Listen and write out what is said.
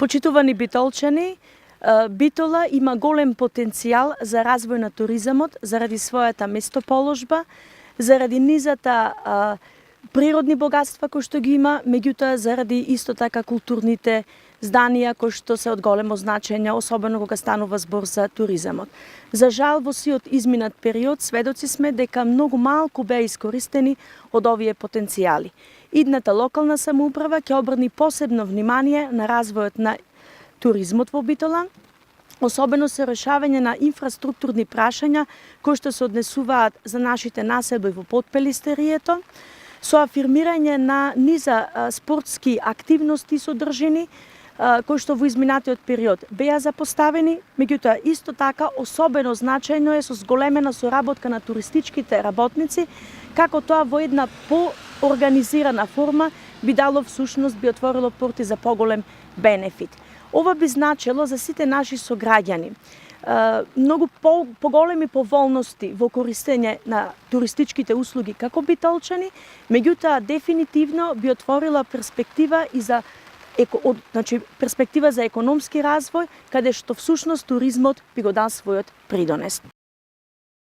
Почитувани битолчани, Битола има голем потенцијал за развој на туризмот заради својата местоположба, заради низата природни богатства кои што ги има, меѓутоа заради исто така културните зданија кои што се од големо значење, особено кога станува збор за туризмот. За жал, во сиот изминат период сведоци сме дека многу малку беа искористени од овие потенцијали. Идната локална самоуправа ќе обрни посебно внимание на развојот на туризмот во Битола, особено се решавање на инфраструктурни прашања кои што се однесуваат за нашите населби во Потпелистерието, со афирмирање на низа спортски активности и содржини кои што во изминатиот период беа запоставени, меѓутоа исто така особено значајно е со зголемена соработка на туристичките работници, како тоа во една поорганизирана форма би дало всушност, би отворило порти за поголем бенефит. Ова би значило за сите наши сограѓани многу поголеми поволности во користење на туристичките услуги како битолчани, меѓутоа дефинитивно би отворила перспектива и за перспектива за економски развој, каде што всушност туризмот би го дал својот придонес.